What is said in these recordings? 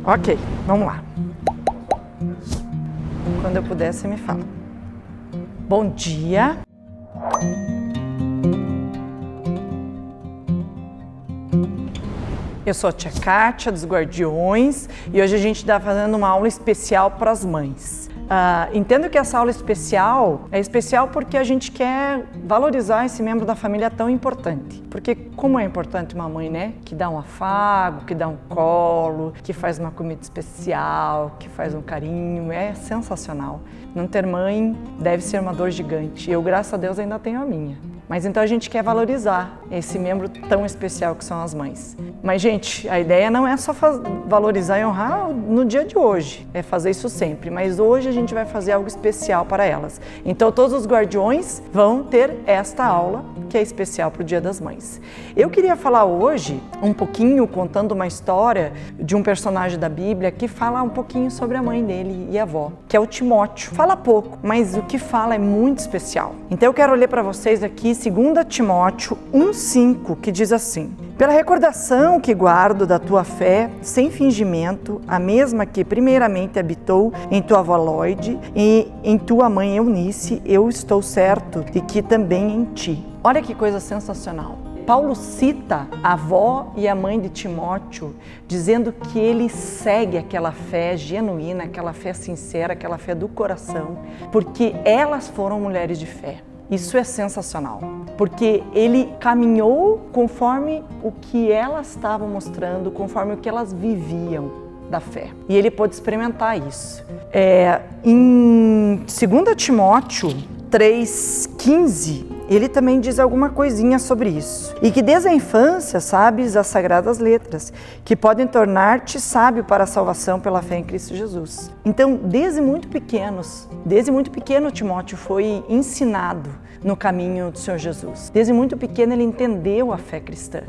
Ok, vamos lá. Quando eu puder, você me fala. Bom dia. Eu sou a tia Kátia, dos Guardiões, e hoje a gente está fazendo uma aula especial para as mães. Entendo que essa aula é especial porque a gente quer valorizar esse membro da família tão importante. Porque como é importante uma mãe, né? Que dá um afago, que dá um colo, que faz uma comida especial, que faz um carinho, é sensacional. Não ter mãe deve ser uma dor gigante. Eu, graças a Deus, ainda tenho a minha. Mas então a gente quer valorizar esse membro tão especial que são as mães. Mas, gente, a ideia não é só valorizar e honrar no dia de hoje, é fazer isso sempre. Mas hoje a gente vai fazer algo especial para elas. Então todos os guardiões vão ter esta aula que é especial para o Dia das Mães. Eu queria falar hoje um pouquinho, contando uma história de um personagem da Bíblia que fala um pouquinho sobre a mãe dele e a avó, que é o Timóteo. Fala pouco, mas o que fala é muito especial. Então eu quero ler para vocês aqui 2 Timóteo 1,5, que diz assim: pela recordação que guardo da tua fé, sem fingimento, a mesma que primeiramente habitou em tua avó Lóide e em tua mãe Eunice, eu estou certo de que também em ti. Olha que coisa sensacional. Paulo cita a avó e a mãe de Timóteo, dizendo que ele segue aquela fé genuína, aquela fé sincera, aquela fé do coração, porque elas foram mulheres de fé. Isso é sensacional, porque ele caminhou conforme o que elas estavam mostrando, conforme o que elas viviam da fé. E ele pôde experimentar isso. Em 2 Timóteo 3,15, ele também diz alguma coisinha sobre isso. E que desde a infância sabes as sagradas letras, que podem tornar-te sábio para a salvação pela fé em Cristo Jesus. Então, desde muito pequeno Timóteo foi ensinado no caminho do Senhor Jesus. Desde muito pequeno ele entendeu a fé cristã,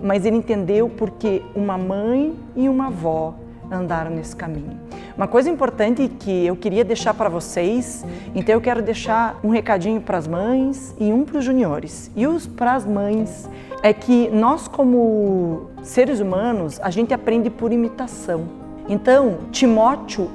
mas ele entendeu porque uma mãe e uma avó andaram nesse caminho. Uma coisa importante que eu queria deixar para vocês, então eu quero deixar um recadinho para as mães e um para os juniores. E os para as mães é que nós, como seres humanos, a gente aprende por imitação. Então, Timóteo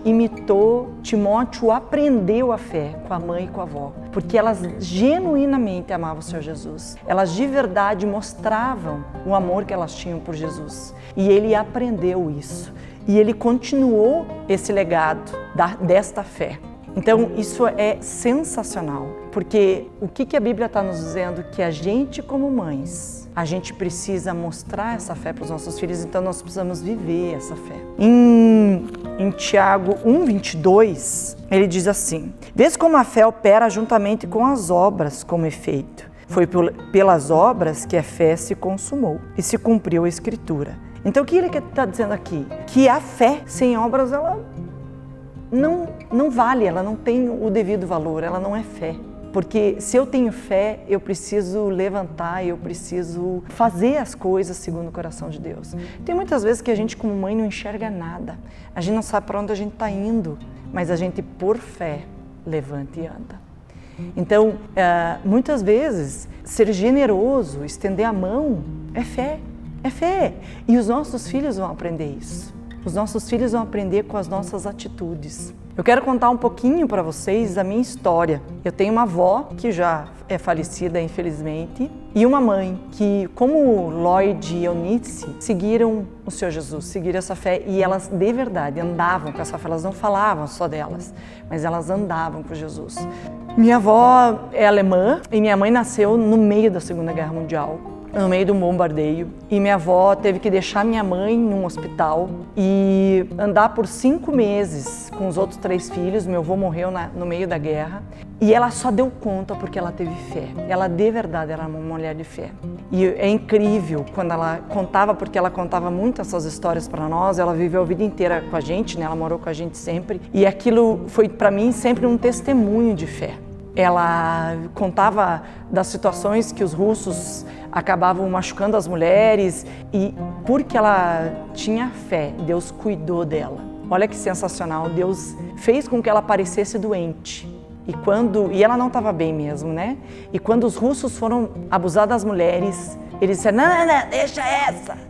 aprendeu a fé com a mãe e com a avó, porque elas genuinamente amavam o Senhor Jesus. Elas de verdade mostravam o amor que elas tinham por Jesus. E ele aprendeu isso. E ele continuou esse legado desta fé. Então, isso é sensacional, porque o que a Bíblia está nos dizendo? Que a gente, como mães, a gente precisa mostrar essa fé para os nossos filhos, então nós precisamos viver essa fé. Em Tiago 1,22, ele diz assim: vês como a fé opera juntamente com as obras como efeito. Foi pelas obras que a fé se consumou e se cumpriu a Escritura. Então o que ele está dizendo aqui? Que a fé sem obras, ela não vale, ela não tem o devido valor, ela não é fé. Porque se eu tenho fé, eu preciso levantar, eu preciso fazer as coisas segundo o coração de Deus. Tem muitas vezes que a gente como mãe não enxerga nada, a gente não sabe para onde a gente está indo, mas a gente por fé levanta e anda. Então, muitas vezes, ser generoso, estender a mão, é fé. É fé. E os nossos filhos vão aprender isso. Os nossos filhos vão aprender com as nossas atitudes. Eu quero contar um pouquinho para vocês a minha história. Eu tenho uma avó que já é falecida, infelizmente, e uma mãe que, como Lóide e Eunice, seguiram o Senhor Jesus, seguiram essa fé, e elas de verdade andavam com essa fé. Elas não falavam só delas, mas elas andavam com Jesus. Minha avó é alemã e minha mãe nasceu no meio da Segunda Guerra Mundial, no meio de um bombardeio, e minha avó teve que deixar minha mãe num hospital e andar por 5 meses com os outros 3 filhos. Meu avô morreu no meio da guerra e ela só deu conta porque ela teve fé. Ela de verdade era uma mulher de fé. E é incrível quando ela contava, porque ela contava muito essas histórias para nós. Ela viveu a vida inteira com a gente, né? Ela morou com a gente sempre, e aquilo foi para mim sempre um testemunho de fé. Ela contava das situações que os russos acabavam machucando as mulheres, e porque ela tinha fé, Deus cuidou dela. Olha que sensacional, Deus fez com que ela parecesse doente. E ela não estava bem mesmo, né? E quando os russos foram abusar das mulheres, Eles disseram, não,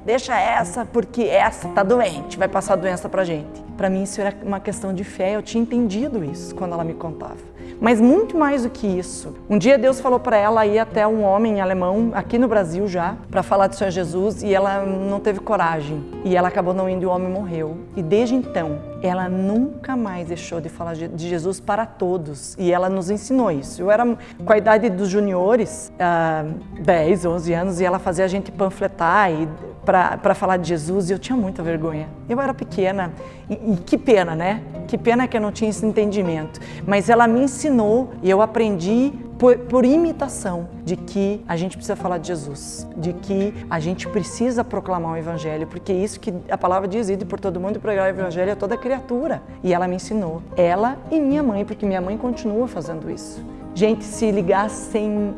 deixa essa, porque essa tá doente, vai passar doença pra gente. Para mim isso era uma questão de fé, eu tinha entendido isso quando ela me contava. Mas muito mais do que isso. Um dia Deus falou para ela ir até um homem alemão, aqui no Brasil já, para falar do Senhor Jesus, e ela não teve coragem. E ela acabou não indo e o homem morreu. E desde então, ela nunca mais deixou de falar de Jesus para todos. E ela nos ensinou isso. Eu era com a idade dos juniores, 10, 11 anos, e ela fazia a gente panfletar para falar de Jesus, e eu tinha muita vergonha. Eu era pequena, e que pena, né? Que pena que eu não tinha esse entendimento. Mas ela me ensinou e eu aprendi por imitação de que a gente precisa falar de Jesus, de que a gente precisa proclamar o Evangelho, porque é isso que a palavra diz, ide por todo mundo e pregar o Evangelho a toda criatura. E ela me ensinou, ela e minha mãe, porque minha mãe continua fazendo isso. Gente, se ligassem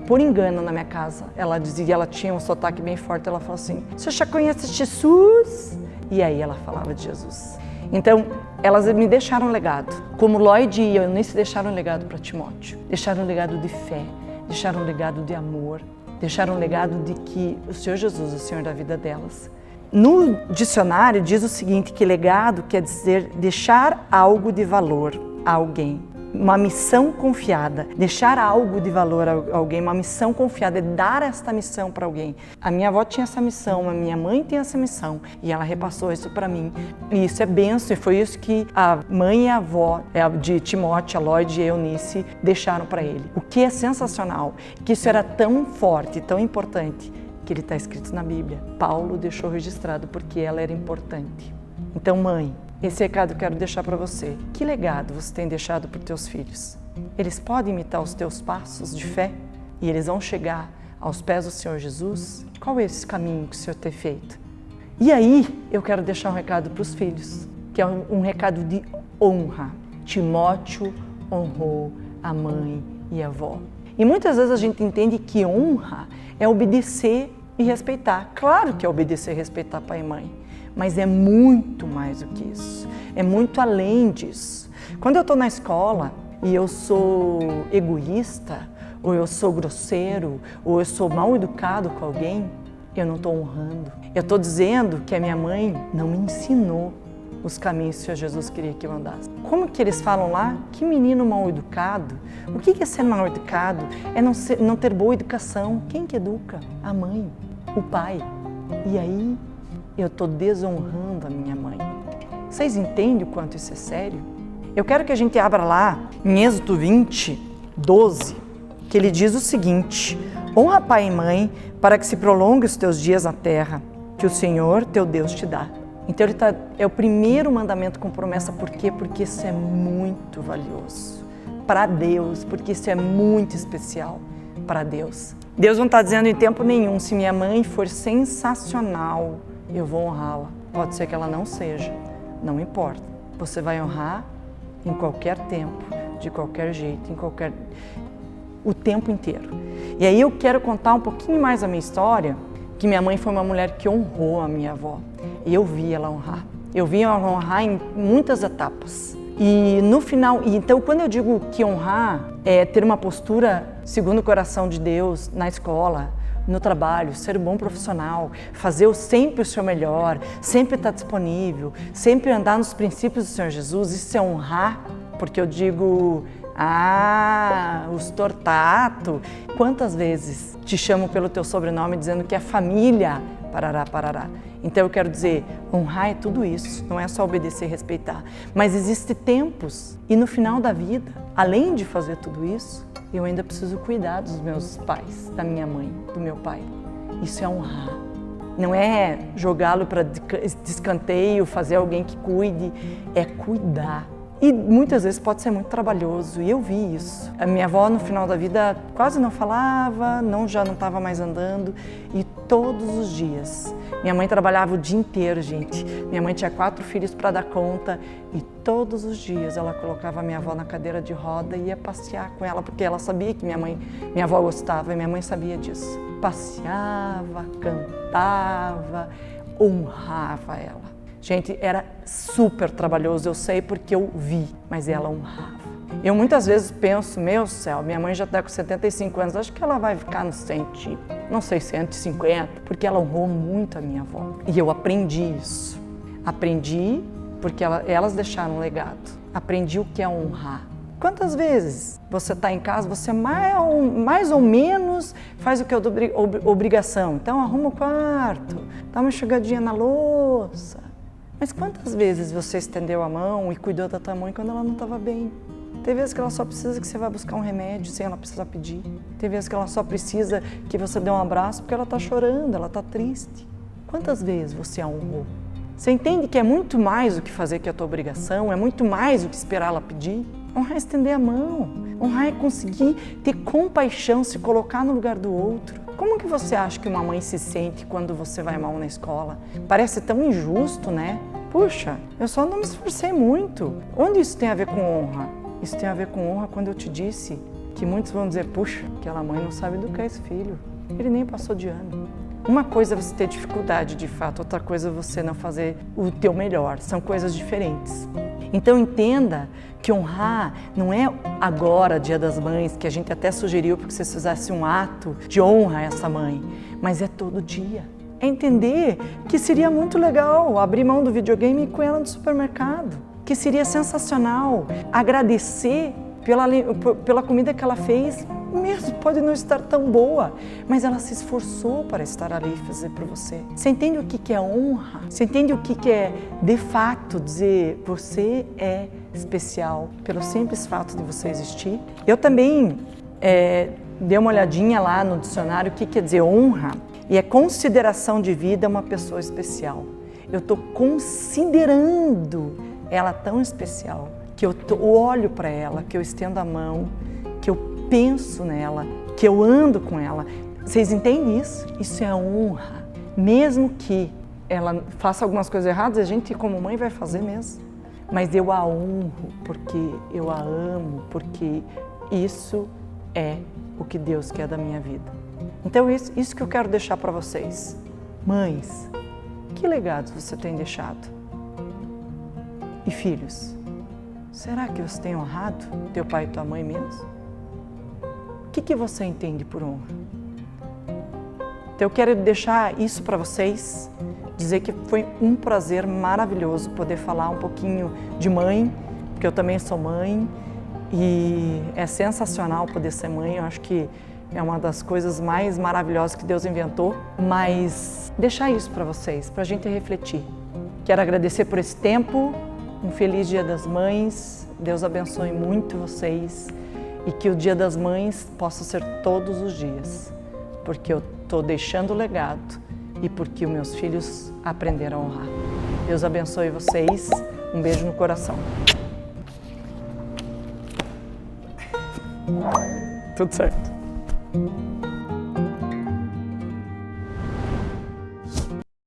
por engano na minha casa, ela dizia, ela tinha um sotaque bem forte, ela falou assim, você já conhece Jesus? E aí ela falava de Jesus. Então, elas me deixaram um legado. Como Lloyd e Eunice deixaram um legado para Timóteo. Deixaram um legado de fé, deixaram um legado de amor, deixaram um legado de que o Senhor Jesus é o Senhor da vida delas. No dicionário diz o seguinte, que legado quer dizer deixar algo de valor a alguém. Uma missão confiada, deixar algo de valor a alguém, uma missão confiada, é dar esta missão para alguém. A minha avó tinha essa missão, a minha mãe tem essa missão e ela repassou isso para mim. E isso é bênção e foi isso que a mãe e a avó de Timóteo, a Lloyd e a Eunice deixaram para ele. O que é sensacional, que isso era tão forte, tão importante, que ele está escrito na Bíblia. Paulo deixou registrado porque ela era importante. Então, mãe, esse recado eu quero deixar para você. Que legado você tem deixado para os teus filhos? Eles podem imitar os teus passos de fé? E eles vão chegar aos pés do Senhor Jesus? Qual é esse caminho que o Senhor tem feito? E aí, eu quero deixar um recado para os filhos, que é um recado de honra. Timóteo honrou a mãe e a avó. E muitas vezes a gente entende que honra é obedecer e respeitar. Claro que é obedecer e respeitar pai e mãe. Mas é muito mais do que isso, é muito além disso. Quando eu estou na escola e eu sou egoísta, ou eu sou grosseiro, ou eu sou mal educado com alguém, eu não estou honrando. Eu estou dizendo que a minha mãe não me ensinou os caminhos que o Senhor Jesus queria que eu andasse. Como que eles falam lá? Que menino mal educado. O que é ser mal educado? É não ter boa educação. Quem que educa? A mãe, o pai. E aí, eu estou desonrando a minha mãe. Vocês entendem o quanto isso é sério? Eu quero que a gente abra lá em Êxodo 20, 12, que ele diz o seguinte, honra pai e mãe para que se prolongue os teus dias na terra, que o Senhor teu Deus te dá. Então é o primeiro mandamento com promessa, por quê? Porque isso é muito valioso para Deus, porque isso é muito especial para Deus. Deus não está dizendo em tempo nenhum, se minha mãe for sensacional, eu vou honrá-la. Pode ser que ela não seja, não importa. Você vai honrar em qualquer tempo, de qualquer jeito, o tempo inteiro. E aí eu quero contar um pouquinho mais a minha história, que minha mãe foi uma mulher que honrou a minha avó. E eu vi ela honrar. Eu vi ela honrar em muitas etapas. E no final, então quando eu digo que honrar é ter uma postura segundo o coração de Deus na escola, no trabalho, ser um bom profissional, fazer sempre o seu melhor, sempre estar disponível, sempre andar nos princípios do Senhor Jesus, isso é honrar, porque eu digo, os tortato, quantas vezes te chamam pelo teu sobrenome dizendo que é família, parará, parará. Então eu quero dizer, honrar é tudo isso, não é só obedecer e respeitar, mas existem tempos e no final da vida, além de fazer tudo isso, eu ainda preciso cuidar dos meus pais, da minha mãe, do meu pai. Isso é honrar. Não é jogá-lo para descanteio, fazer alguém que cuide, é cuidar. E muitas vezes pode ser muito trabalhoso, e eu vi isso. A minha avó, no final da vida, quase não falava, já não estava mais andando, e todos os dias. Minha mãe trabalhava o dia inteiro, gente. Minha mãe tinha 4 filhos para dar conta, e todos os dias ela colocava a minha avó na cadeira de roda e ia passear com ela, porque ela sabia que minha avó gostava, e minha mãe sabia disso. Passeava, cantava, honrava ela. Gente, era super trabalhoso, eu sei porque eu vi, mas ela honrava. Eu muitas vezes penso, meu céu, minha mãe já está com 75 anos, acho que ela vai ficar no 100 tipo. não sei, 150, porque ela honrou muito a minha avó. E eu aprendi isso. Aprendi porque elas deixaram um legado. Aprendi o que é honrar. Quantas vezes você está em casa, você mais ou menos faz o que é obrigação. Então arruma o quarto, dá uma enxugadinha na louça. Mas quantas vezes você estendeu a mão e cuidou da tua mãe quando ela não estava bem? Tem vezes que ela só precisa que você vá buscar um remédio sem ela precisar pedir. Tem vezes que ela só precisa que você dê um abraço porque ela está chorando, ela está triste. Quantas vezes você a honrou? Você entende que é muito mais do que fazer que é a tua obrigação, é muito mais do que esperar ela pedir? Honrar é estender a mão, honrar é conseguir ter compaixão, se colocar no lugar do outro. Como que você acha que uma mãe se sente quando você vai mal na escola? Parece tão injusto, né? Puxa, eu só não me esforcei muito. Onde isso tem a ver com honra? Isso tem a ver com honra quando eu te disse que muitos vão dizer, puxa, aquela mãe não sabe educar esse filho, ele nem passou de ano. Uma coisa é você ter dificuldade de fato, outra coisa é você não fazer o teu melhor, são coisas diferentes. Então entenda que honrar não é agora, Dia das Mães, que a gente até sugeriu para que vocês fizessem um ato de honra a essa mãe, mas é todo dia. É entender que seria muito legal abrir mão do videogame e ir com ela no supermercado, que seria sensacional agradecer pela comida que ela fez, mesmo pode não estar tão boa, mas ela se esforçou para estar ali e fazer para você. Você entende o que é honra? Você entende o que é, de fato, dizer você é especial pelo simples fato de você existir? Eu também dei uma olhadinha lá no dicionário o que quer dizer honra, e é consideração de vida uma pessoa especial. Eu estou considerando ela tão especial, que eu olho para ela, que eu estendo a mão, que eu penso nela, que eu ando com ela. Vocês entendem isso? Isso é honra. Mesmo que ela faça algumas coisas erradas, a gente como mãe vai fazer mesmo. Mas eu a honro porque eu a amo, porque isso é o que Deus quer da minha vida. Então isso que eu quero deixar para vocês. Mães, que legados você tem deixado? E filhos, será que você tem honrado teu pai e tua mãe mesmo? O que você entende por honra? Então eu quero deixar isso para vocês, dizer que foi um prazer maravilhoso poder falar um pouquinho de mãe, porque eu também sou mãe e é sensacional poder ser mãe, eu acho que é uma das coisas mais maravilhosas que Deus inventou, mas deixar isso para vocês, para a gente refletir. Quero agradecer por esse tempo, um feliz Dia das Mães, Deus abençoe muito vocês e que o Dia das Mães possa ser todos os dias, porque eu estou deixando legado e porque os meus filhos aprenderam a honrar. Deus abençoe vocês, um beijo no coração. Tudo certo.